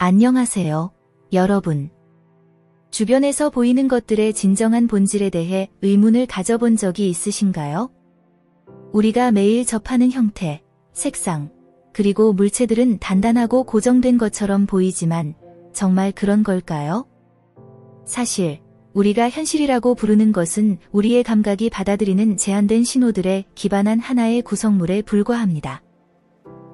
안녕하세요, 여러분. 주변에서 보이는 것들의 진정한 본질에 대해 의문을 가져본 적이 있으신가요? 우리가 매일 접하는 형태, 색상, 그리고 물체들은 단단하고 고정된 것처럼 보이지만 정말 그런 걸까요? 사실 우리가 현실이라고 부르는 것은 우리의 감각이 받아들이는 제한된 신호들에 기반한 하나의 구성물에 불과합니다.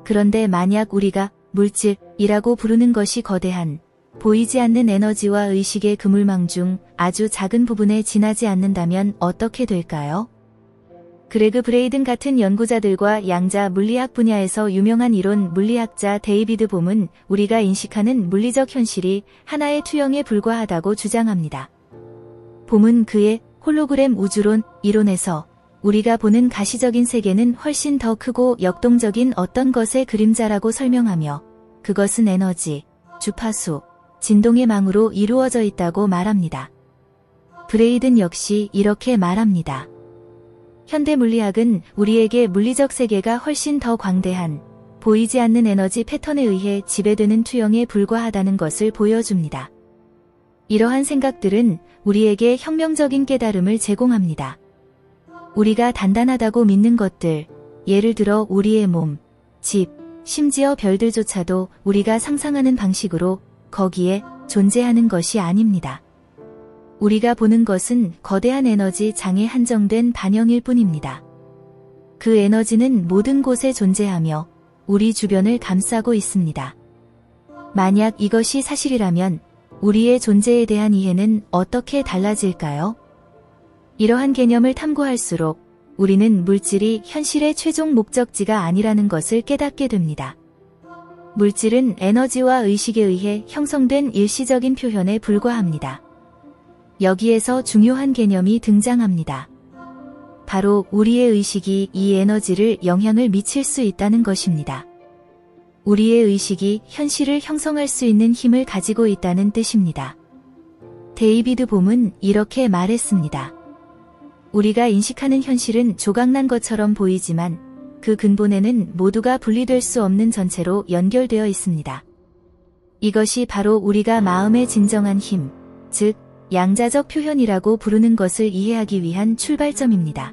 그런데 만약 우리가 물질이라고 부르는 것이 거대한, 보이지 않는 에너지와 의식의 그물망 중 아주 작은 부분에 지나지 않는다면 어떻게 될까요? 그레그 브레이든 같은 연구자들과 양자 물리학 분야에서 유명한 이론 물리학자 데이비드 봄은 우리가 인식하는 물리적 현실이 하나의 투영에 불과하다고 주장합니다. 봄은 그의 홀로그램 우주론 이론에서 우리가 보는 가시적인 세계는 훨씬 더 크고 역동적인 어떤 것의 그림자라고 설명하며 그것은 에너지, 주파수, 진동의 망으로 이루어져 있다고 말합니다. 브레이든 역시 이렇게 말합니다. 현대 물리학은 우리에게 물리적 세계가 훨씬 더 광대한, 보이지 않는 에너지 패턴에 의해 지배되는 투영에 불과하다는 것을 보여줍니다. 이러한 생각들은 우리에게 혁명적인 깨달음을 제공합니다. 우리가 단단하다고 믿는 것들, 예를 들어 우리의 몸, 집, 심지어 별들조차도 우리가 상상하는 방식으로 거기에 존재하는 것이 아닙니다. 우리가 보는 것은 거대한 에너지 장에 한정된 반영일 뿐입니다. 그 에너지는 모든 곳에 존재하며 우리 주변을 감싸고 있습니다. 만약 이것이 사실이라면 우리의 존재에 대한 이해는 어떻게 달라질까요? 이러한 개념을 탐구할수록 우리는 물질이 현실의 최종 목적지가 아니라는 것을 깨닫게 됩니다. 물질은 에너지와 의식에 의해 형성된 일시적인 표현에 불과합니다. 여기에서 중요한 개념이 등장합니다. 바로 우리의 의식이 이 에너지를 영향을 미칠 수 있다는 것입니다. 우리의 의식이 현실을 형성할 수 있는 힘을 가지고 있다는 뜻입니다. 데이비드 봄은 이렇게 말했습니다. 우리가 인식하는 현실은 조각난 것처럼 보이지만 그 근본에는 모두가 분리될 수 없는 전체로 연결되어 있습니다. 이것이 바로 우리가 마음의 진정한 힘, 즉 양자적 표현이라고 부르는 것을 이해하기 위한 출발점입니다.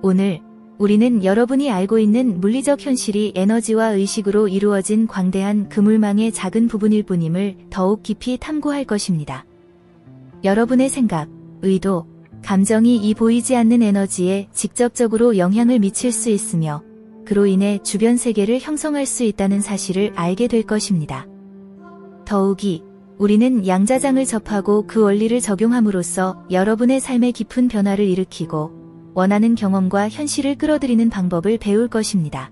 오늘 우리는 여러분이 알고 있는 물리적 현실이 에너지와 의식으로 이루어진 광대한 그물망의 작은 부분일 뿐임을 더욱 깊이 탐구할 것입니다. 여러분의 생각, 의도, 감정이 이 보이지 않는 에너지에 직접적으로 영향을 미칠 수 있으며 그로 인해 주변 세계를 형성할 수 있다는 사실을 알게 될 것입니다. 더욱이 우리는 양자장을 접하고 그 원리를 적용함으로써 여러분의 삶에 깊은 변화를 일으키고 원하는 경험과 현실을 끌어들이는 방법을 배울 것입니다.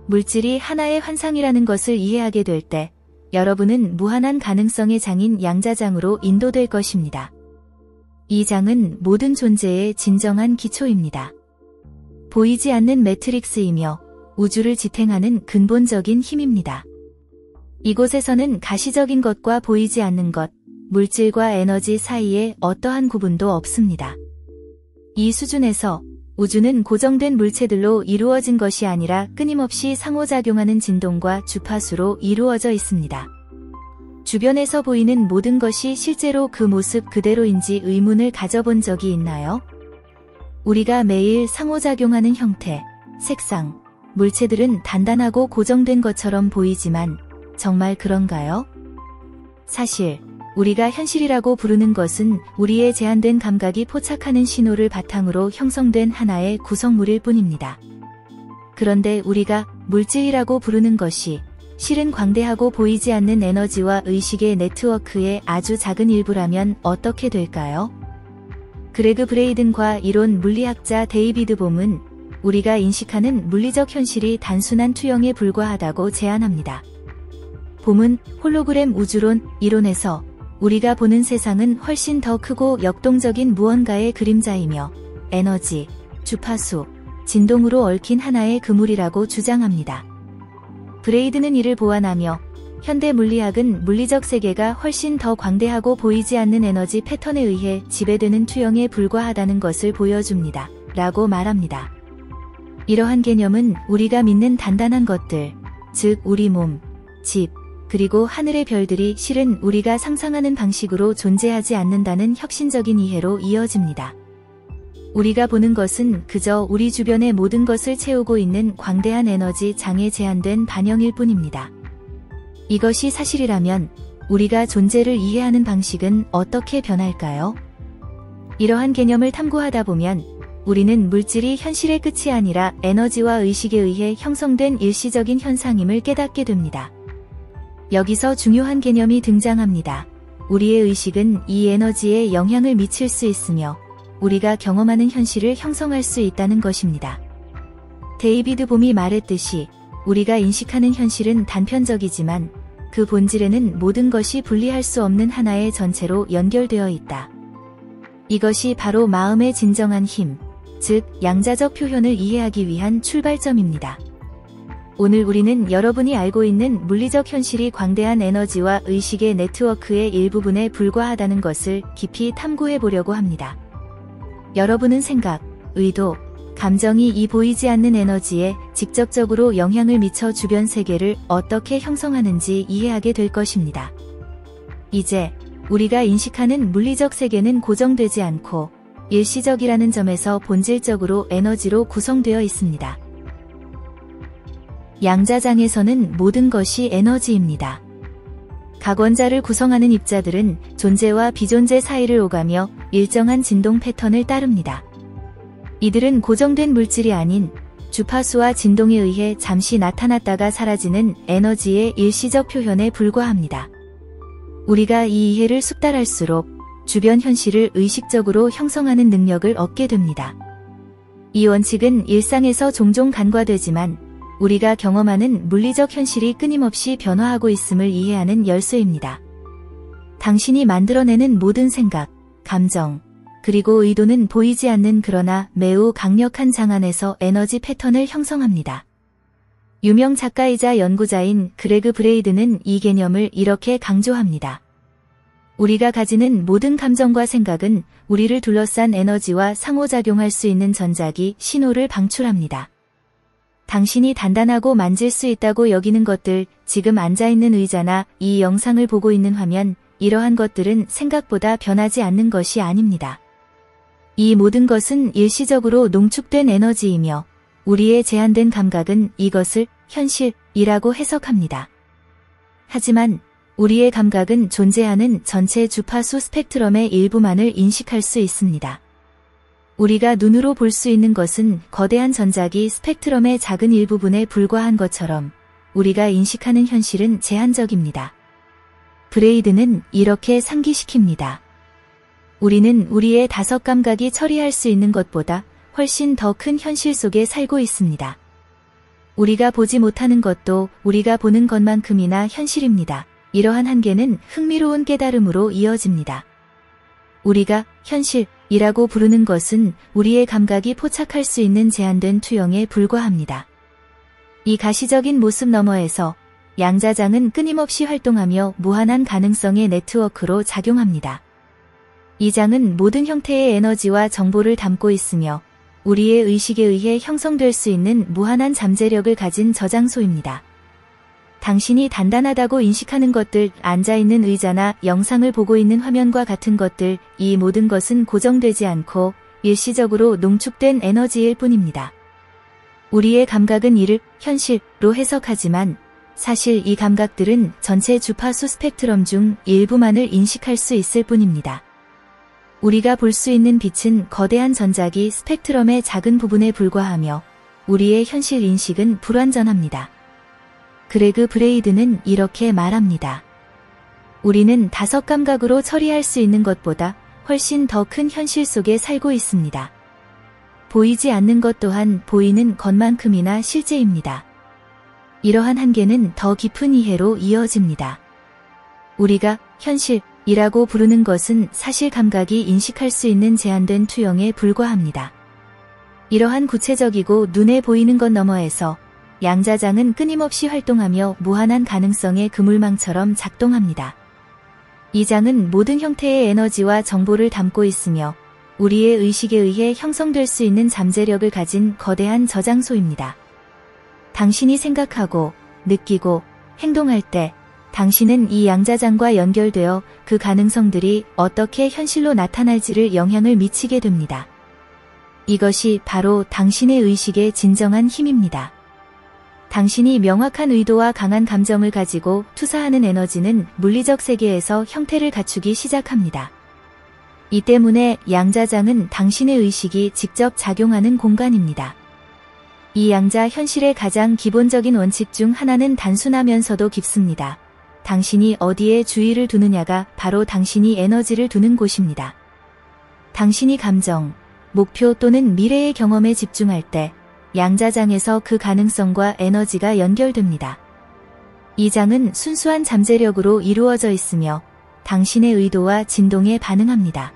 물질이 하나의 환상이라는 것을 이해하게 될 때 여러분은 무한한 가능성의 장인 양자장으로 인도될 것입니다. 이 장은 모든 존재의 진정한 기초입니다. 보이지 않는 매트릭스이며 우주를 지탱하는 근본적인 힘입니다. 이곳에서는 가시적인 것과 보이지 않는 것, 물질과 에너지 사이에 어떠한 구분도 없습니다. 이 수준에서 우주는 고정된 물체들로 이루어진 것이 아니라 끊임없이 상호작용하는 진동과 주파수로 이루어져 있습니다. 주변에서 보이는 모든 것이 실제로 그 모습 그대로인지 의문을 가져본 적이 있나요? 우리가 매일 상호작용하는 형태, 색상, 물체들은 단단하고 고정된 것처럼 보이지만 정말 그런가요? 사실 우리가 현실이라고 부르는 것은 우리의 제한된 감각이 포착하는 신호를 바탕으로 형성된 하나의 구성물일 뿐입니다. 그런데 우리가 물질이라고 부르는 것이 실은 광대하고 보이지 않는 에너지와 의식의 네트워크의 아주 작은 일부라면 어떻게 될까요? 그레그 브레이든과 이론 물리학자 데이비드 봄은 우리가 인식하는 물리적 현실이 단순한 투영에 불과하다고 제안합니다. 봄은 홀로그램 우주론 이론에서 우리가 보는 세상은 훨씬 더 크고 역동적인 무언가의 그림자이며 에너지, 주파수, 진동으로 얽힌 하나의 그물이라고 주장합니다. 브레이드는 이를 보완하며 현대 물리학은 물리적 세계가 훨씬 더 광대하고 보이지 않는 에너지 패턴에 의해 지배되는 투영에 불과하다는 것을 보여줍니다. 라고 말합니다. 이러한 개념은 우리가 믿는 단단한 것들, 즉 우리 몸, 집, 그리고 하늘의 별들이 실은 우리가 상상하는 방식으로 존재하지 않는다는 혁신적인 이해로 이어집니다. 우리가 보는 것은 그저 우리 주변의 모든 것을 채우고 있는 광대한 에너지 장에 제한된 반영일 뿐입니다. 이것이 사실이라면 우리가 존재를 이해하는 방식은 어떻게 변할까요? 이러한 개념을 탐구하다 보면 우리는 물질이 현실의 끝이 아니라 에너지와 의식에 의해 형성된 일시적인 현상임을 깨닫게 됩니다. 여기서 중요한 개념이 등장합니다. 우리의 의식은 이 에너지에 영향을 미칠 수 있으며 우리가 경험하는 현실을 형성할 수 있다는 것입니다. 데이비드 봄이 말했듯이 우리가 인식하는 현실은 단편적이지만 그 본질에는 모든 것이 분리할 수 없는 하나의 전체로 연결되어 있다. 이것이 바로 마음의 진정한 힘, 즉 양자적 표현을 이해하기 위한 출발점입니다. 오늘 우리는 여러분이 알고 있는 물리적 현실이 광대한 에너지와 의식의 네트워크의 일부분에 불과하다는 것을 깊이 탐구해 보려고 합니다. 여러분은 생각, 의도, 감정이 이 보이지 않는 에너지에 직접적으로 영향을 미쳐 주변 세계를 어떻게 형성하는지 이해하게 될 것입니다. 이제 우리가 인식하는 물리적 세계는 고정되지 않고 일시적이라는 점에서 본질적으로 에너지로 구성되어 있습니다. 양자장에서는 모든 것이 에너지입니다. 각원자를 구성하는 입자들은 존재와 비존재 사이를 오가며 일정한 진동 패턴을 따릅니다. 이들은 고정된 물질이 아닌 주파수와 진동에 의해 잠시 나타났다가 사라지는 에너지의 일시적 표현에 불과합니다. 우리가 이 이해를 숙달할수록 주변 현실을 의식적으로 형성하는 능력을 얻게 됩니다. 이 원칙은 일상에서 종종 간과되지만 우리가 경험하는 물리적 현실이 끊임없이 변화하고 있음을 이해하는 열쇠입니다. 당신이 만들어내는 모든 생각, 감정, 그리고 의도는 보이지 않는 그러나 매우 강력한 장 안에서 에너지 패턴을 형성합니다. 유명 작가이자 연구자인 그레그 브레이드는 이 개념을 이렇게 강조합니다. 우리가 가지는 모든 감정과 생각은 우리를 둘러싼 에너지와 상호작용할 수 있는 전자기, 신호를 방출합니다. 당신이 단단하고 만질 수 있다고 여기는 것들, 지금 앉아있는 의자나 이 영상을 보고 있는 화면, 이러한 것들은 생각보다 변하지 않는 것이 아닙니다. 이 모든 것은 일시적으로 농축된 에너지이며 우리의 제한된 감각은 이것을 현실이라고 해석합니다. 하지만 우리의 감각은 존재하는 전체 주파수 스펙트럼의 일부만을 인식할 수 있습니다. 우리가 눈으로 볼 수 있는 것은 거대한 전자기 스펙트럼의 작은 일부분에 불과한 것처럼 우리가 인식하는 현실은 제한적입니다. 브레이드는 이렇게 상기시킵니다. 우리는 우리의 다섯 감각이 처리할 수 있는 것보다 훨씬 더 큰 현실 속에 살고 있습니다. 우리가 보지 못하는 것도 우리가 보는 것만큼이나 현실입니다. 이러한 한계는 흥미로운 깨달음으로 이어집니다. 우리가 현실이라고 부르는 것은 우리의 감각이 포착할 수 있는 제한된 투영에 불과합니다. 이 가시적인 모습 너머에서 양자장은 끊임없이 활동하며 무한한 가능성의 네트워크로 작용합니다. 이 장은 모든 형태의 에너지와 정보를 담고 있으며 우리의 의식에 의해 형성될 수 있는 무한한 잠재력을 가진 저장소입니다. 당신이 단단하다고 인식하는 것들, 앉아있는 의자나 영상을 보고 있는 화면과 같은 것들, 이 모든 것은 고정되지 않고 일시적으로 농축된 에너지일 뿐입니다. 우리의 감각은 이를 현실로 해석하지만 사실 이 감각들은 전체 주파수 스펙트럼 중 일부만을 인식할 수 있을 뿐입니다. 우리가 볼 수 있는 빛은 거대한 전자기 스펙트럼의 작은 부분에 불과하며 우리의 현실 인식은 불완전합니다. 그레그 브레이드는 이렇게 말합니다. 우리는 다섯 감각으로 처리할 수 있는 것보다 훨씬 더 큰 현실 속에 살고 있습니다. 보이지 않는 것 또한 보이는 것만큼이나 실제입니다. 이러한 한계는 더 깊은 이해로 이어집니다. 우리가 현실이라고 부르는 것은 사실 감각이 인식할 수 있는 제한된 투영에 불과합니다. 이러한 구체적이고 눈에 보이는 것 너머에서 양자장은 끊임없이 활동하며 무한한 가능성의 그물망처럼 작동합니다. 이 장은 모든 형태의 에너지와 정보를 담고 있으며 우리의 의식에 의해 형성될 수 있는 잠재력을 가진 거대한 저장소입니다. 당신이 생각하고, 느끼고, 행동할 때 당신은 이 양자장과 연결되어 그 가능성들이 어떻게 현실로 나타날지를 영향을 미치게 됩니다. 이것이 바로 당신의 의식의 진정한 힘입니다. 당신이 명확한 의도와 강한 감정을 가지고 투사하는 에너지는 물리적 세계에서 형태를 갖추기 시작합니다. 이 때문에 양자장은 당신의 의식이 직접 작용하는 공간입니다. 이 양자 현실의 가장 기본적인 원칙 중 하나는 단순하면서도 깊습니다. 당신이 어디에 주의를 두느냐가 바로 당신이 에너지를 두는 곳입니다. 당신이 감정, 목표 또는 미래의 경험에 집중할 때 양자장에서 그 가능성과 에너지가 연결됩니다. 이 장은 순수한 잠재력으로 이루어져 있으며 당신의 의도와 진동에 반응합니다.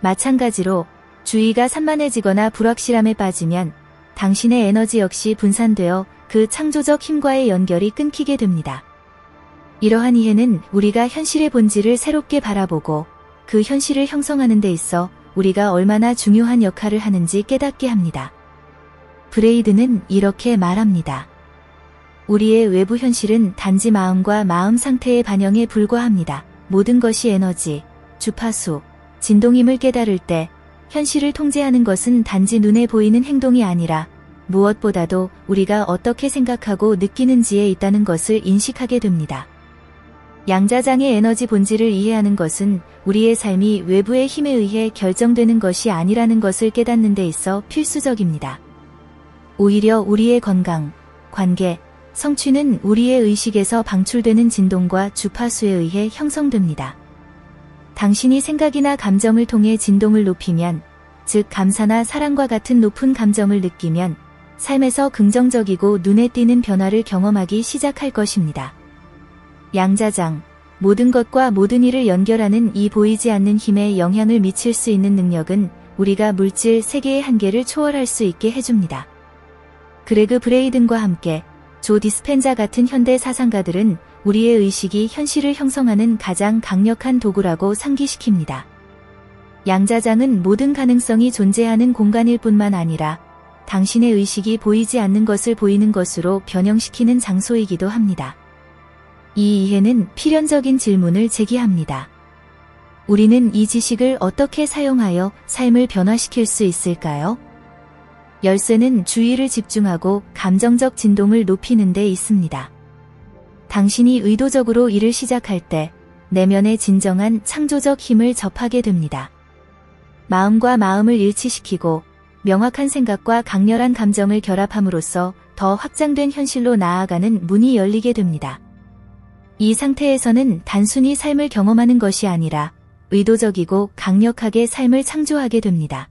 마찬가지로 주의가 산만해지거나 불확실함에 빠지면 당신의 에너지 역시 분산되어 그 창조적 힘과의 연결이 끊기게 됩니다. 이러한 이해는 우리가 현실의 본질을 새롭게 바라보고 그 현실을 형성하는 데 있어 우리가 얼마나 중요한 역할을 하는지 깨닫게 합니다. 브레이드는 이렇게 말합니다. 우리의 외부 현실은 단지 마음과 마음 상태의 반영에 불과합니다. 모든 것이 에너지, 주파수, 진동임을 깨달을 때 현실을 통제하는 것은 단지 눈에 보이는 행동이 아니라 무엇보다도 우리가 어떻게 생각하고 느끼는지에 있다는 것을 인식하게 됩니다. 양자장의 에너지 본질을 이해하는 것은 우리의 삶이 외부의 힘에 의해 결정되는 것이 아니라는 것을 깨닫는 데 있어 필수적입니다. 오히려 우리의 건강, 관계, 성취는 우리의 의식에서 방출되는 진동과 주파수에 의해 형성됩니다. 당신이 생각이나 감정을 통해 진동을 높이면, 즉 감사나 사랑과 같은 높은 감정을 느끼면 삶에서 긍정적이고 눈에 띄는 변화를 경험하기 시작할 것입니다. 양자장, 모든 것과 모든 일을 연결하는 이 보이지 않는 힘에 영향을 미칠 수 있는 능력은 우리가 물질 세계의 한계를 초월할 수 있게 해줍니다. 그레그 브레이든과 함께 조 디스펜자 같은 현대 사상가들은 우리의 의식이 현실을 형성하는 가장 강력한 도구라고 상기시킵니다. 양자장은 모든 가능성이 존재하는 공간일 뿐만 아니라 당신의 의식이 보이지 않는 것을 보이는 것으로 변형시키는 장소이기도 합니다. 이 이해는 필연적인 질문을 제기합니다. 우리는 이 지식을 어떻게 사용하여 삶을 변화시킬 수 있을까요? 열쇠는 주의를 집중하고 감정적 진동을 높이는 데 있습니다. 당신이 의도적으로 일을 시작할 때 내면의 진정한 창조적 힘을 접하게 됩니다. 마음과 마음을 일치시키고 명확한 생각과 강렬한 감정을 결합함으로써 더 확장된 현실로 나아가는 문이 열리게 됩니다. 이 상태에서는 단순히 삶을 경험하는 것이 아니라 의도적이고 강력하게 삶을 창조하게 됩니다.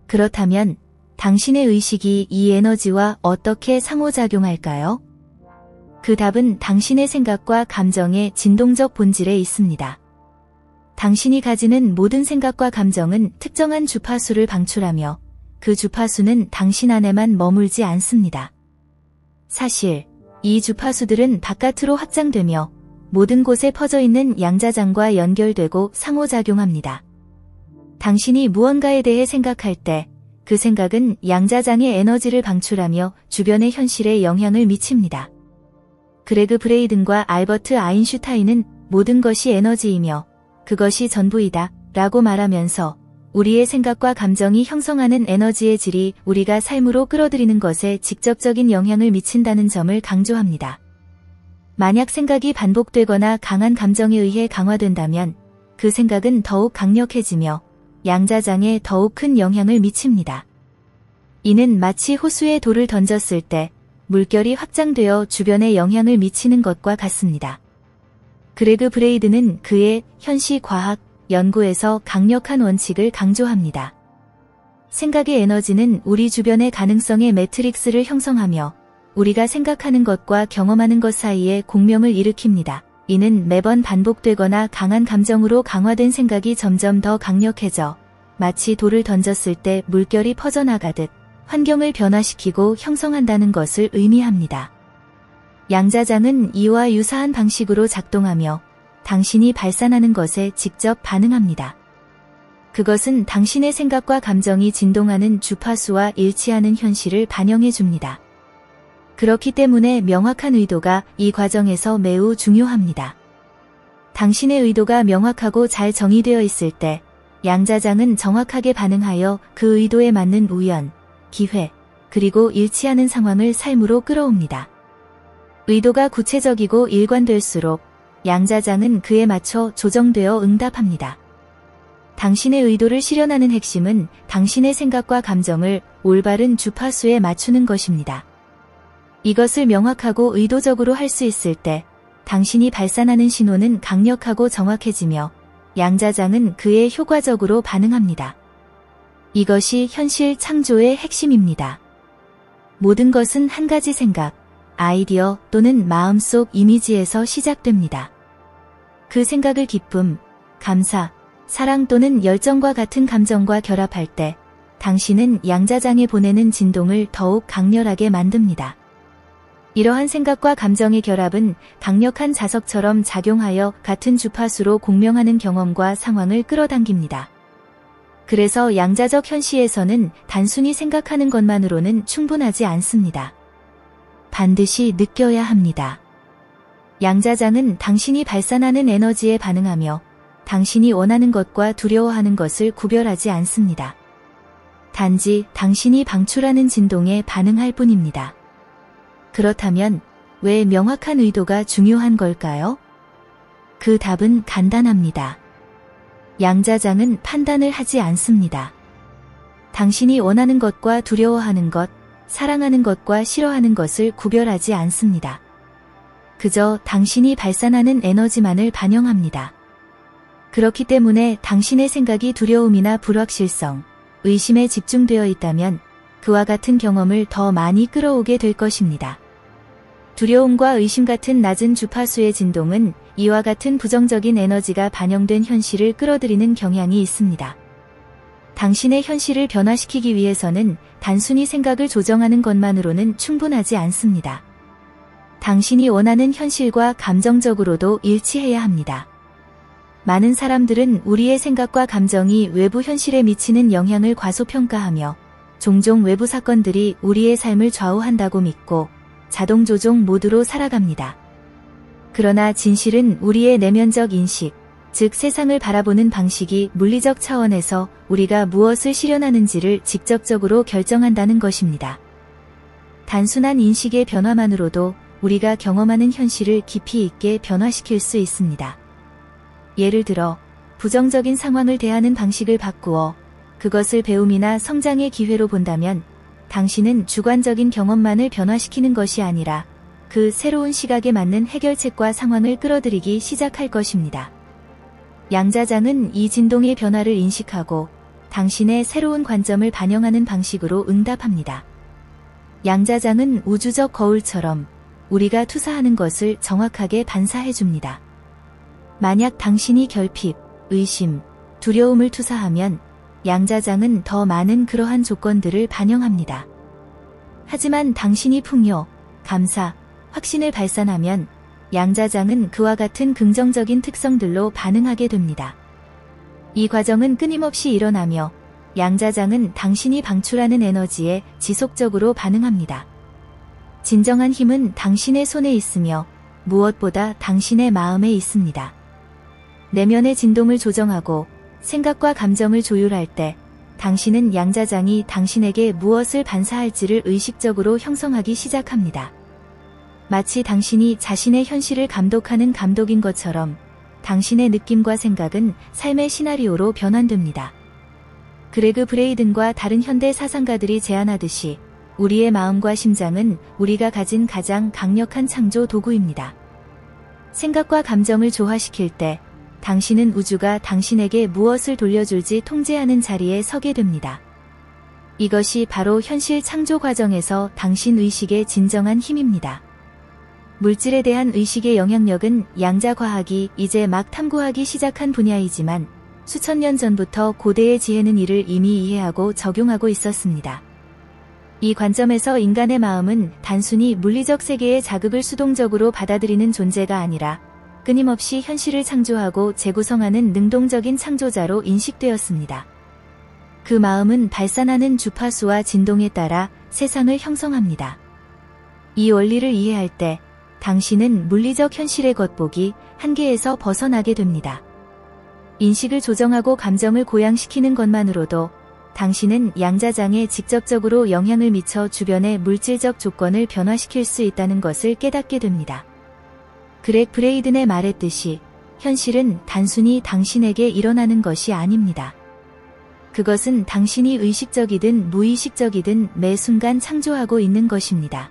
그렇다면 당신의 의식이 이 에너지와 어떻게 상호작용할까요? 그 답은 당신의 생각과 감정의 진동적 본질에 있습니다. 당신이 가지는 모든 생각과 감정은 특정한 주파수를 방출하며 그 주파수는 당신 안에만 머물지 않습니다. 사실 이 주파수들은 바깥으로 확장되며 모든 곳에 퍼져 있는 양자장과 연결되고 상호작용합니다. 당신이 무언가에 대해 생각할 때 그 생각은 양자장의 에너지를 방출하며 주변의 현실에 영향을 미칩니다. 그레그 브레이든과 알버트 아인슈타인은 모든 것이 에너지이며 그것이 전부이다 라고 말하면서 우리의 생각과 감정이 형성하는 에너지의 질이 우리가 삶으로 끌어들이는 것에 직접적인 영향을 미친다는 점을 강조합니다. 만약 생각이 반복되거나 강한 감정에 의해 강화된다면 그 생각은 더욱 강력해지며 양자장에 더욱 큰 영향을 미칩니다. 이는 마치 호수에 돌을 던졌을 때 물결이 확장되어 주변에 영향을 미치는 것과 같습니다. 그레그 브레이드는 그의 현시과학 연구에서 강력한 원칙을 강조합니다. 생각의 에너지는 우리 주변의 가능성의 매트릭스를 형성하며 우리가 생각하는 것과 경험하는 것 사이에 공명을 일으킵니다. 이는 매번 반복되거나 강한 감정으로 강화된 생각이 점점 더 강력해져 마치 돌을 던졌을 때 물결이 퍼져나가듯 환경을 변화시키고 형성한다는 것을 의미합니다. 양자장은 이와 유사한 방식으로 작동하며 당신이 발산하는 것에 직접 반응합니다. 그것은 당신의 생각과 감정이 진동하는 주파수와 일치하는 현실을 반영해 줍니다. 그렇기 때문에 명확한 의도가 이 과정에서 매우 중요합니다. 당신의 의도가 명확하고 잘 정의되어 있을 때 양자장은 정확하게 반응하여 그 의도에 맞는 우연, 기회, 그리고 일치하는 상황을 삶으로 끌어옵니다. 의도가 구체적이고 일관될수록 양자장은 그에 맞춰 조정되어 응답합니다. 당신의 의도를 실현하는 핵심은 당신의 생각과 감정을 올바른 주파수에 맞추는 것입니다. 이것을 명확하고 의도적으로 할 수 있을 때 당신이 발산하는 신호는 강력하고 정확해지며 양자장은 그에 효과적으로 반응합니다. 이것이 현실 창조의 핵심입니다. 모든 것은 한 가지 생각, 아이디어 또는 마음속 이미지에서 시작됩니다. 그 생각을 기쁨, 감사, 사랑 또는 열정과 같은 감정과 결합할 때 당신은 양자장에 보내는 진동을 더욱 강렬하게 만듭니다. 이러한 생각과 감정의 결합은 강력한 자석처럼 작용하여 같은 주파수로 공명하는 경험과 상황을 끌어당깁니다. 그래서 양자적 현시에서는 단순히 생각하는 것만으로는 충분하지 않습니다. 반드시 느껴야 합니다. 양자장은 당신이 발산하는 에너지에 반응하며 당신이 원하는 것과 두려워하는 것을 구별하지 않습니다. 단지 당신이 방출하는 진동에 반응할 뿐입니다. 그렇다면 왜 명확한 의도가 중요한 걸까요? 그 답은 간단합니다. 양자장은 판단을 하지 않습니다. 당신이 원하는 것과 두려워하는 것, 사랑하는 것과 싫어하는 것을 구별하지 않습니다. 그저 당신이 발산하는 에너지만을 반영합니다. 그렇기 때문에 당신의 생각이 두려움이나 불확실성, 의심에 집중되어 있다면 그와 같은 경험을 더 많이 끌어오게 될 것입니다. 두려움과 의심 같은 낮은 주파수의 진동은 이와 같은 부정적인 에너지가 반영된 현실을 끌어들이는 경향이 있습니다. 당신의 현실을 변화시키기 위해서는 단순히 생각을 조정하는 것만으로는 충분하지 않습니다. 당신이 원하는 현실과 감정적으로도 일치해야 합니다. 많은 사람들은 우리의 생각과 감정이 외부 현실에 미치는 영향을 과소평가하며 종종 외부 사건들이 우리의 삶을 좌우한다고 믿고 자동 조종 모드로 살아갑니다. 그러나 진실은 우리의 내면적 인식, 즉 세상을 바라보는 방식이 물리적 차원에서 우리가 무엇을 실현하는지를 직접적으로 결정한다는 것입니다. 단순한 인식의 변화만으로도 우리가 경험하는 현실을 깊이 있게 변화시킬 수 있습니다. 예를 들어 부정적인 상황을 대하는 방식을 바꾸어 그것을 배움이나 성장의 기회로 본다면 당신은 주관적인 경험만을 변화시키는 것이 아니라 그 새로운 시각에 맞는 해결책과 상황을 끌어들이기 시작할 것입니다. 양자장은 이 진동의 변화를 인식하고 당신의 새로운 관점을 반영하는 방식으로 응답합니다. 양자장은 우주적 거울처럼 우리가 투사하는 것을 정확하게 반사해줍니다. 만약 당신이 결핍, 의심, 두려움을 투사하면 양자장은 더 많은 그러한 조건들을 반영합니다. 하지만 당신이 풍요, 감사, 확신을 발산하면 양자장은 그와 같은 긍정적인 특성들로 반응하게 됩니다. 이 과정은 끊임없이 일어나며 양자장은 당신이 방출하는 에너지에 지속적으로 반응합니다. 진정한 힘은 당신의 손에 있으며 무엇보다 당신의 마음에 있습니다. 내면의 진동을 조정하고 생각과 감정을 조율할 때 당신은 양자장이 당신에게 무엇을 반사할지를 의식적으로 형성하기 시작합니다. 마치 당신이 자신의 현실을 감독하는 감독인 것처럼 당신의 느낌과 생각은 삶의 시나리오로 변환됩니다. 그레그 브레이든과 다른 현대 사상가들이 제안하듯이 우리의 마음과 심장은 우리가 가진 가장 강력한 창조 도구입니다. 생각과 감정을 조화시킬 때 당신은 우주가 당신에게 무엇을 돌려줄지 통제하는 자리에 서게 됩니다. 이것이 바로 현실 창조 과정에서 당신 의식의 진정한 힘입니다. 물질에 대한 의식의 영향력은 양자과학이 이제 막 탐구하기 시작한 분야이지만 수천 년 전부터 고대의 지혜는 이를 이미 이해하고 적용하고 있었습니다. 이 관점에서 인간의 마음은 단순히 물리적 세계의 자극을 수동적으로 받아들이는 존재가 아니라 끊임없이 현실을 창조하고 재구성하는 능동적인 창조자로 인식되었습니다. 그 마음은 발산하는 주파수와 진동에 따라 세상을 형성합니다. 이 원리를 이해할 때 당신은 물리적 현실의 겉보기 한계에서 벗어나게 됩니다. 인식을 조정하고 감정을 고양시키는 것만으로도 당신은 양자장에 직접적으로 영향을 미쳐 주변의 물질적 조건을 변화시킬 수 있다는 것을 깨닫게 됩니다. 그렉 브레이든의 말했듯이 현실은 단순히 당신에게 일어나는 것이 아닙니다. 그것은 당신이 의식적이든 무의식적이든 매 순간 창조하고 있는 것입니다.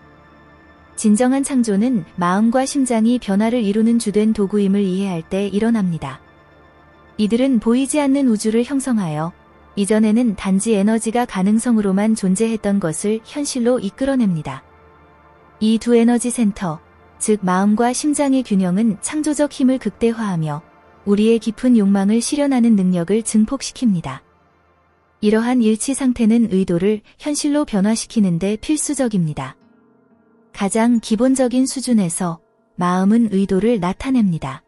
진정한 창조는 마음과 심장이 변화를 이루는 주된 도구임을 이해할 때 일어납니다. 이들은 보이지 않는 우주를 형성하여 이전에는 단지 에너지가 가능성으로만 존재했던 것을 현실로 이끌어냅니다. 이 두 에너지 센터, 즉 마음과 심장의 균형은 창조적 힘을 극대화하며 우리의 깊은 욕망을 실현하는 능력을 증폭시킵니다. 이러한 일치 상태는 의도를 현실로 변화시키는 데 필수적입니다. 가장 기본적인 수준에서 마음은 의도를 나타냅니다.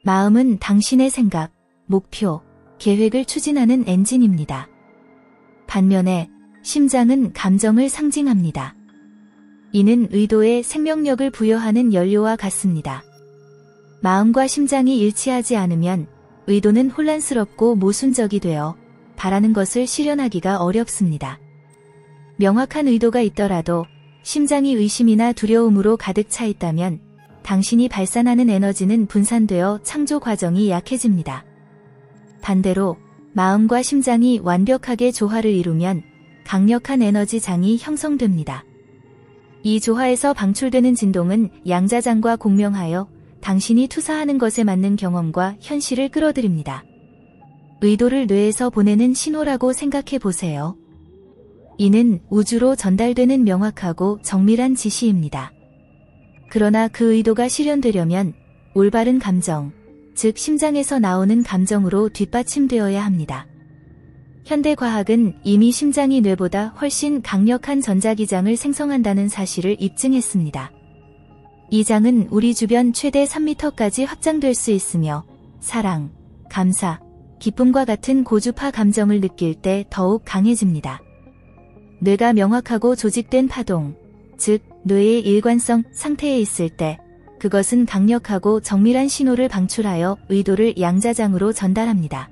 마음은 당신의 생각, 목표, 계획을 추진하는 엔진입니다. 반면에 심장은 감정을 상징합니다. 이는 의도에 생명력을 부여하는 연료와 같습니다. 마음과 심장이 일치하지 않으면 의도는 혼란스럽고 모순적이 되어 바라는 것을 실현하기가 어렵습니다. 명확한 의도가 있더라도 심장이 의심이나 두려움으로 가득 차 있다면 당신이 발산하는 에너지는 분산되어 창조 과정이 약해집니다. 반대로 마음과 심장이 완벽하게 조화를 이루면 강력한 에너지장이 형성됩니다. 이 조화에서 방출되는 진동은 양자장과 공명하여 당신이 투사하는 것에 맞는 경험과 현실을 끌어들입니다. 의도를 뇌에서 보내는 신호라고 생각해 보세요. 이는 우주로 전달되는 명확하고 정밀한 지시입니다. 그러나 그 의도가 실현되려면 올바른 감정, 즉 심장에서 나오는 감정으로 뒷받침되어야 합니다. 현대과학은 이미 심장이 뇌보다 훨씬 강력한 전자기장을 생성한다는 사실을 입증했습니다. 이 장은 우리 주변 최대 3m까지 확장될 수 있으며 사랑, 감사, 기쁨과 같은 고주파 감정을 느낄 때 더욱 강해집니다. 뇌가 명확하고 조직된 파동, 즉 뇌의 일관성 상태에 있을 때 그것은 강력하고 정밀한 신호를 방출하여 의도를 양자장으로 전달합니다.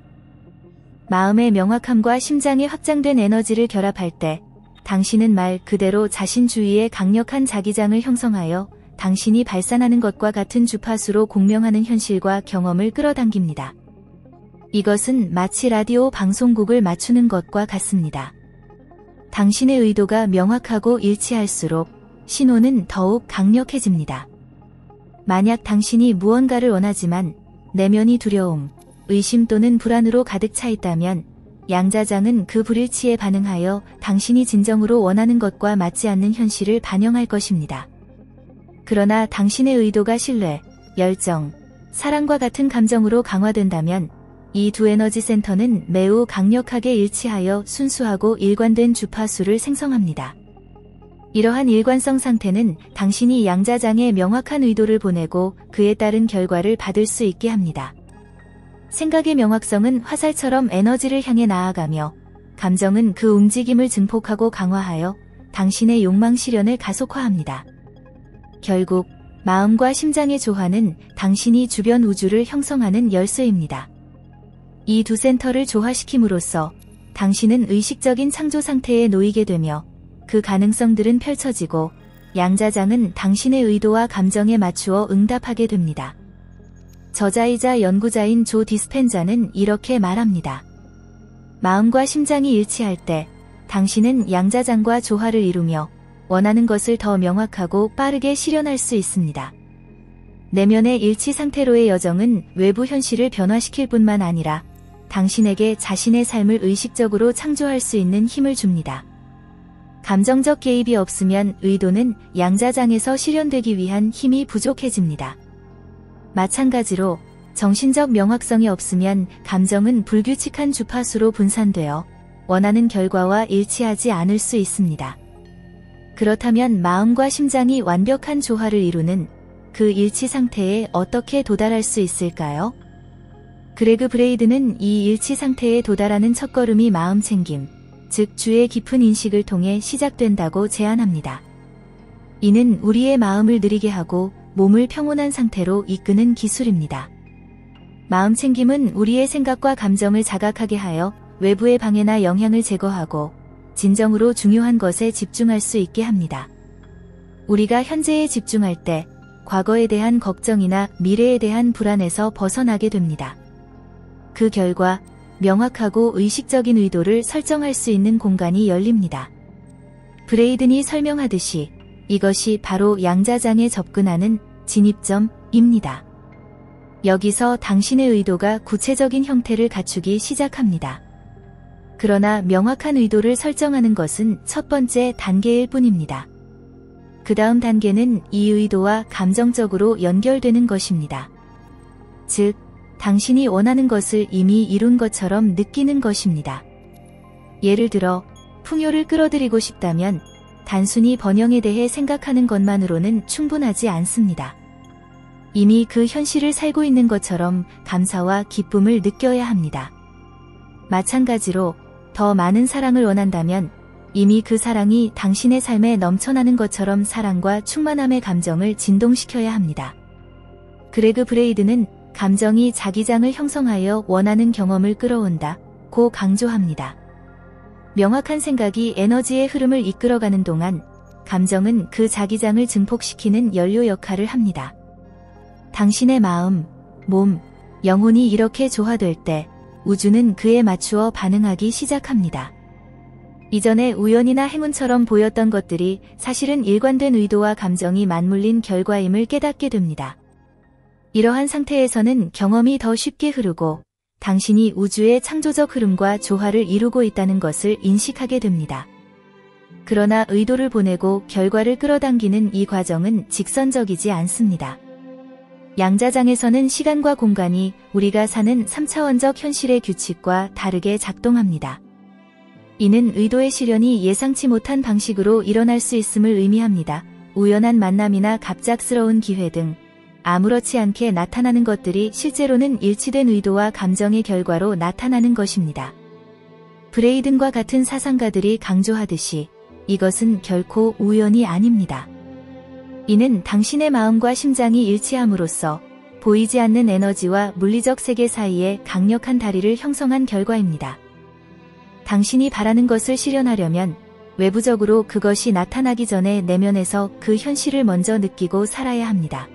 마음의 명확함과 심장의 확장된 에너지를 결합할 때 당신은 말 그대로 자신 주위에 강력한 자기장을 형성하여 당신이 발산하는 것과 같은 주파수로 공명하는 현실과 경험을 끌어당깁니다. 이것은 마치 라디오 방송국을 맞추는 것과 같습니다. 당신의 의도가 명확하고 일치할수록 신호는 더욱 강력해집니다. 만약 당신이 무언가를 원하지만 내면이 두려움, 의심 또는 불안으로 가득 차 있다면 양자장은 그 불일치에 반응하여 당신이 진정으로 원하는 것과 맞지 않는 현실을 반영할 것입니다. 그러나 당신의 의도가 신뢰, 열정, 사랑과 같은 감정으로 강화된다면 이 두 에너지 센터는 매우 강력하게 일치하여 순수하고 일관된 주파수를 생성합니다. 이러한 일관성 상태는 당신이 양자장에 명확한 의도를 보내고 그에 따른 결과를 받을 수 있게 합니다. 생각의 명확성은 화살처럼 에너지를 향해 나아가며 감정은 그 움직임을 증폭하고 강화하여 당신의 욕망 실현을 가속화합니다. 결국 마음과 심장의 조화는 당신이 주변 우주를 형성하는 열쇠입니다. 이 두 센터를 조화시킴으로써 당신은 의식적인 창조 상태에 놓이게 되며 그 가능성들은 펼쳐지고 양자장은 당신의 의도와 감정에 맞추어 응답하게 됩니다. 저자이자 연구자인 조 디스펜자는 이렇게 말합니다. 마음과 심장이 일치할 때 당신은 양자장과 조화를 이루며 원하는 것을 더 명확하고 빠르게 실현할 수 있습니다. 내면의 일치 상태로의 여정은 외부 현실을 변화시킬 뿐만 아니라 당신에게 자신의 삶을 의식적으로 창조할 수 있는 힘을 줍니다. 감정적 개입이 없으면 의도는 양자장에서 실현되기 위한 힘이 부족해집니다. 마찬가지로 정신적 명확성이 없으면 감정은 불규칙한 주파수로 분산되어 원하는 결과와 일치하지 않을 수 있습니다. 그렇다면 마음과 심장이 완벽한 조화를 이루는 그 일치 상태에 어떻게 도달할 수 있을까요? 그레그 브레이드는 이 일치 상태에 도달하는 첫걸음이 마음챙김, 즉 주의 깊은 인식을 통해 시작된다고 제안합니다. 이는 우리의 마음을 느리게 하고 몸을 평온한 상태로 이끄는 기술입니다. 마음 챙김은 우리의 생각과 감정을 자각하게 하여 외부의 방해나 영향을 제거하고 진정으로 중요한 것에 집중할 수 있게 합니다. 우리가 현재에 집중할 때 과거에 대한 걱정이나 미래에 대한 불안에서 벗어나게 됩니다. 그 결과 명확하고 의식적인 의도를 설정할 수 있는 공간이 열립니다. 브레이든이 설명하듯이 이것이 바로 양자장에 접근하는 진입점입니다. 여기서 당신의 의도가 구체적인 형태를 갖추기 시작합니다. 그러나 명확한 의도를 설정하는 것은 첫 번째 단계일 뿐입니다. 그 다음 단계는 이 의도와 감정적으로 연결되는 것입니다. 즉, 당신이 원하는 것을 이미 이룬 것처럼 느끼는 것입니다. 예를 들어, 풍요를 끌어들이고 싶다면 단순히 번영에 대해 생각하는 것만으로는 충분하지 않습니다. 이미 그 현실을 살고 있는 것처럼 감사와 기쁨을 느껴야 합니다. 마찬가지로 더 많은 사랑을 원한다면 이미 그 사랑이 당신의 삶에 넘쳐나는 것처럼 사랑과 충만함의 감정을 진동시켜야 합니다. 그레그 브레이든은 감정이 자기장을 형성하여 원하는 경험을 끌어온다고 강조합니다. 명확한 생각이 에너지의 흐름을 이끌어가는 동안 감정은 그 자기장을 증폭시키는 연료 역할을 합니다. 당신의 마음, 몸, 영혼이 이렇게 조화될 때 우주는 그에 맞추어 반응하기 시작합니다. 이전에 우연이나 행운처럼 보였던 것들이 사실은 일관된 의도와 감정이 맞물린 결과임을 깨닫게 됩니다. 이러한 상태에서는 경험이 더 쉽게 흐르고 당신이 우주의 창조적 흐름과 조화를 이루고 있다는 것을 인식하게 됩니다. 그러나 의도를 보내고 결과를 끌어당기는 이 과정은 직선적이지 않습니다. 양자장에서는 시간과 공간이 우리가 사는 3차원적 현실의 규칙과 다르게 작동합니다. 이는 의도의 실현이 예상치 못한 방식으로 일어날 수 있음을 의미합니다. 우연한 만남이나 갑작스러운 기회 등 아무렇지 않게 나타나는 것들이 실제로는 일치된 의도와 감정의 결과로 나타나는 것입니다. 브레이든과 같은 사상가들이 강조하듯이 이것은 결코 우연이 아닙니다. 이는 당신의 마음과 심장이 일치함으로써 보이지 않는 에너지와 물리적 세계 사이에 강력한 다리를 형성한 결과입니다. 당신이 바라는 것을 실현하려면 외부적으로 그것이 나타나기 전에 내면에서 그 현실을 먼저 느끼고 살아야 합니다.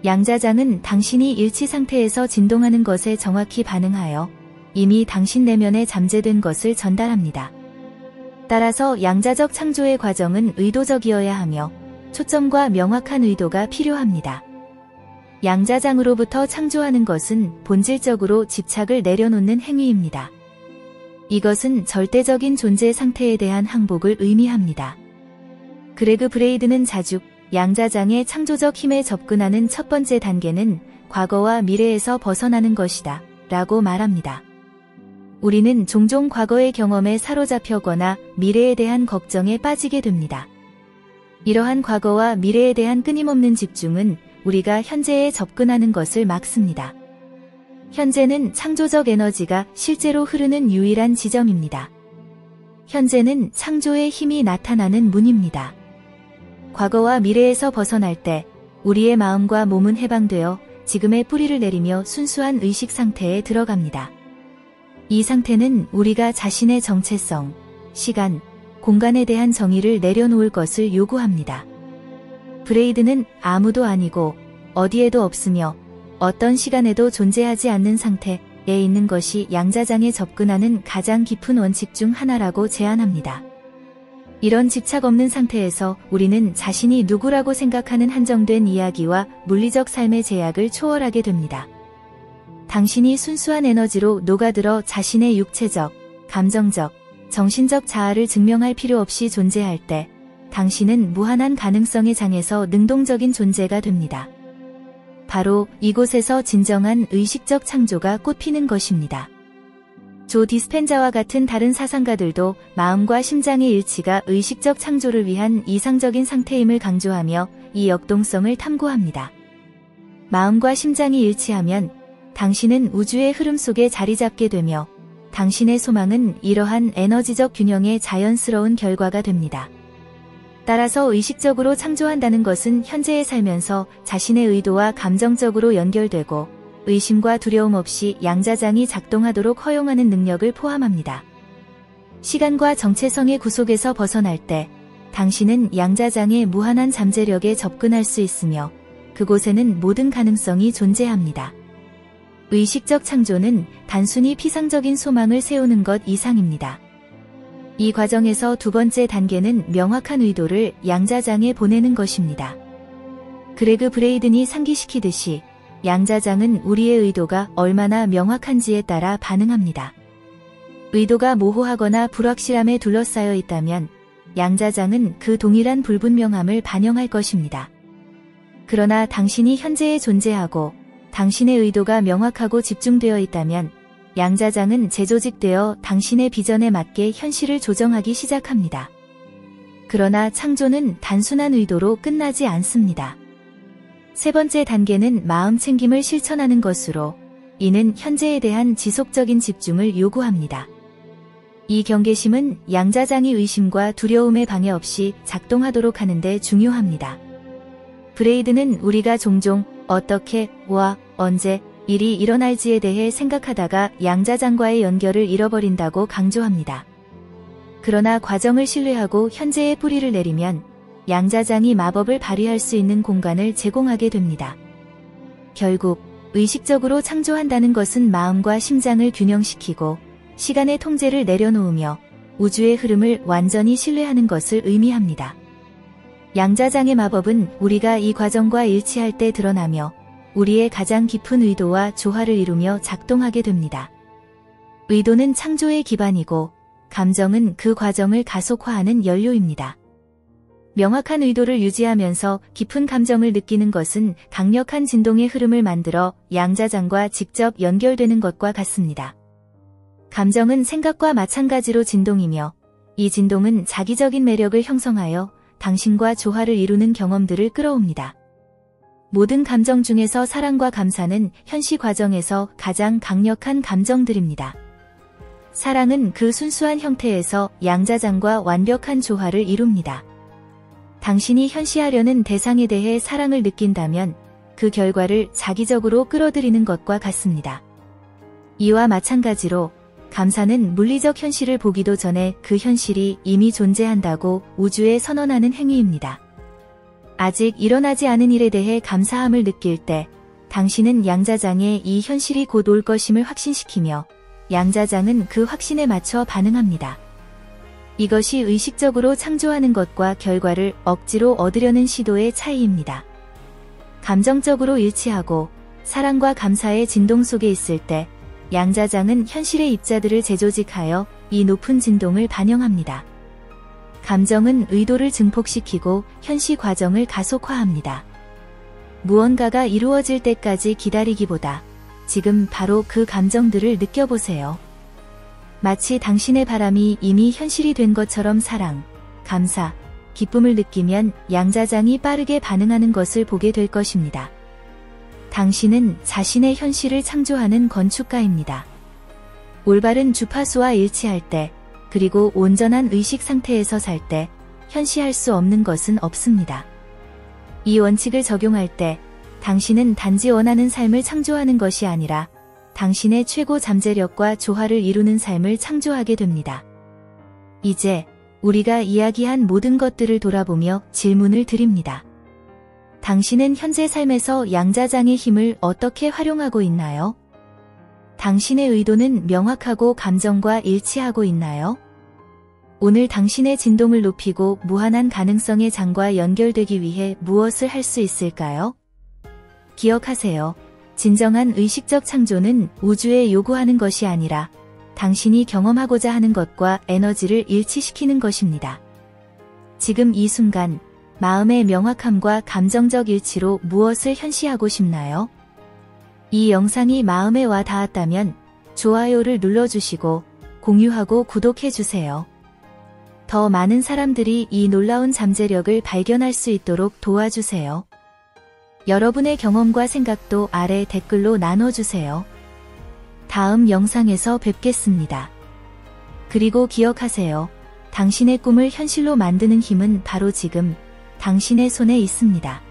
양자장은 당신이 일치 상태에서 진동하는 것에 정확히 반응하여 이미 당신 내면에 잠재된 것을 전달합니다. 따라서 양자적 창조의 과정은 의도적이어야 하며 초점과 명확한 의도가 필요합니다. 양자장으로부터 창조하는 것은 본질적으로 집착을 내려놓는 행위입니다. 이것은 절대적인 존재 상태에 대한 항복을 의미합니다. 그레그 브레이든은 자주 양자장의 창조적 힘에 접근하는 첫 번째 단계는 과거와 미래에서 벗어나는 것이다 라고 말합니다. 우리는 종종 과거의 경험에 사로잡혀거나 미래에 대한 걱정에 빠지게 됩니다. 이러한 과거와 미래에 대한 끊임없는 집중은 우리가 현재에 접근하는 것을 막습니다. 현재는 창조적 에너지가 실제로 흐르는 유일한 지점입니다. 현재는 창조의 힘이 나타나는 문입니다. 과거와 미래에서 벗어날 때 우리의 마음과 몸은 해방되어 지금의 뿌리를 내리며 순수한 의식 상태에 들어갑니다. 이 상태는 우리가 자신의 정체성, 시간, 공간에 대한 정의를 내려놓을 것을 요구합니다. 브레이드는 아무도 아니고 어디에도 없으며 어떤 시간에도 존재하지 않는 상태에 있는 것이 양자장에 접근하는 가장 깊은 원칙 중 하나라고 제안합니다. 이런 집착 없는 상태에서 우리는 자신이 누구라고 생각하는 한정된 이야기와 물리적 삶의 제약을 초월하게 됩니다. 당신이 순수한 에너지로 녹아들어 자신의 육체적, 감정적, 정신적 자아를 증명할 필요 없이 존재할 때 당신은 무한한 가능성의 장에서 능동적인 존재가 됩니다. 바로 이곳에서 진정한 의식적 창조가 꽃피는 것입니다. 조 디스펜자와 같은 다른 사상가들도 마음과 심장의 일치가 의식적 창조를 위한 이상적인 상태임을 강조하며 이 역동성을 탐구합니다. 마음과 심장이 일치하면 당신은 우주의 흐름 속에 자리 잡게 되며 당신의 소망은 이러한 에너지적 균형의 자연스러운 결과가 됩니다. 따라서 의식적으로 창조한다는 것은 현재에 살면서 자신의 의도와 감정적으로 연결되고 의심과 두려움 없이 양자장이 작동하도록 허용하는 능력을 포함합니다. 시간과 정체성의 구속에서 벗어날 때 당신은 양자장의 무한한 잠재력에 접근할 수 있으며 그곳에는 모든 가능성이 존재합니다. 의식적 창조는 단순히 피상적인 소망을 세우는 것 이상입니다. 이 과정에서 두 번째 단계는 명확한 의도를 양자장에 보내는 것입니다. 그레그 브레이든이 상기시키듯이 양자장은 우리의 의도가 얼마나 명확한지에 따라 반응합니다. 의도가 모호하거나 불확실함에 둘러싸여 있다면 양자장은 그 동일한 불분명함을 반영할 것입니다. 그러나 당신이 현재에 존재하고 당신의 의도가 명확하고 집중되어 있다면 양자장은 재조직되어 당신의 비전에 맞게 현실을 조정하기 시작합니다. 그러나 창조는 단순한 의도로 끝나지 않습니다. 세 번째 단계는 마음 챙김을 실천하는 것으로 이는 현재에 대한 지속적인 집중을 요구합니다. 이 경계심은 양자장이 의심과 두려움에 방해 없이 작동하도록 하는데 중요합니다. 브레이드는 우리가 종종 어떻게, 언제, 일이 일어날지에 대해 생각하다가 양자장과의 연결을 잃어버린다고 강조합니다. 그러나 과정을 신뢰하고 현재의 뿌리를 내리면 양자장이 마법을 발휘할 수 있는 공간을 제공하게 됩니다. 결국 의식적으로 창조한다는 것은 마음과 심장을 균형시키고 시간의 통제를 내려놓으며 우주의 흐름을 완전히 신뢰하는 것을 의미합니다. 양자장의 마법은 우리가 이 과정과 일치할 때 드러나며 우리의 가장 깊은 의도와 조화를 이루며 작동하게 됩니다. 의도는 창조의 기반이고 감정은 그 과정을 가속화하는 연료입니다. 명확한 의도를 유지하면서 깊은 감정을 느끼는 것은 강력한 진동의 흐름을 만들어 양자장과 직접 연결되는 것과 같습니다. 감정은 생각과 마찬가지로 진동이며 이 진동은 자기적인 매력을 형성하여 당신과 조화를 이루는 경험들을 끌어옵니다. 모든 감정 중에서 사랑과 감사는 현시 과정에서 가장 강력한 감정들입니다. 사랑은 그 순수한 형태에서 양자장과 완벽한 조화를 이룹니다. 당신이 현시하려는 대상에 대해 사랑을 느낀다면 그 결과를 자기적으로 끌어들이는 것과 같습니다. 이와 마찬가지로 감사는 물리적 현실을 보기도 전에 그 현실이 이미 존재한다고 우주에 선언하는 행위입니다. 아직 일어나지 않은 일에 대해 감사함을 느낄 때 당신은 양자장에 이 현실이 곧 올 것임을 확신시키며 양자장은 그 확신에 맞춰 반응합니다. 이것이 의식적으로 창조하는 것과 결과를 억지로 얻으려는 시도의 차이입니다. 감정적으로 일치하고 사랑과 감사의 진동 속에 있을 때 양자장은 현실의 입자들을 재조직하여 이 높은 진동을 반영합니다. 감정은 의도를 증폭시키고 현시 과정을 가속화합니다. 무언가가 이루어질 때까지 기다리기보다 지금 바로 그 감정들을 느껴보세요. 마치 당신의 바람이 이미 현실이 된 것처럼 사랑, 감사, 기쁨을 느끼면 양자장이 빠르게 반응하는 것을 보게 될 것입니다. 당신은 자신의 현실을 창조하는 건축가입니다. 올바른 주파수와 일치할 때, 그리고 온전한 의식 상태에서 살 때, 현시할 수 없는 것은 없습니다. 이 원칙을 적용할 때, 당신은 단지 원하는 삶을 창조하는 것이 아니라 당신의 최고 잠재력과 조화를 이루는 삶을 창조하게 됩니다. 이제 우리가 이야기한 모든 것들을 돌아보며 질문을 드립니다. 당신은 현재 삶에서 양자장의 힘을 어떻게 활용하고 있나요? 당신의 의도는 명확하고 감정과 일치하고 있나요? 오늘 당신의 진동을 높이고 무한한 가능성의 장과 연결되기 위해 무엇을 할 수 있을까요? 기억하세요. 진정한 의식적 창조는 우주에 요구하는 것이 아니라 당신이 경험하고자 하는 것과 에너지를 일치시키는 것입니다. 지금 이 순간 마음의 명확함과 감정적 일치로 무엇을 현시하고 싶나요? 이 영상이 마음에 와 닿았다면 좋아요를 눌러주시고 공유하고 구독해주세요. 더 많은 사람들이 이 놀라운 잠재력을 발견할 수 있도록 도와주세요. 여러분의 경험과 생각도 아래 댓글로 나눠주세요. 다음 영상에서 뵙겠습니다. 그리고 기억하세요. 당신의 꿈을 현실로 만드는 힘은 바로 지금 당신의 손에 있습니다.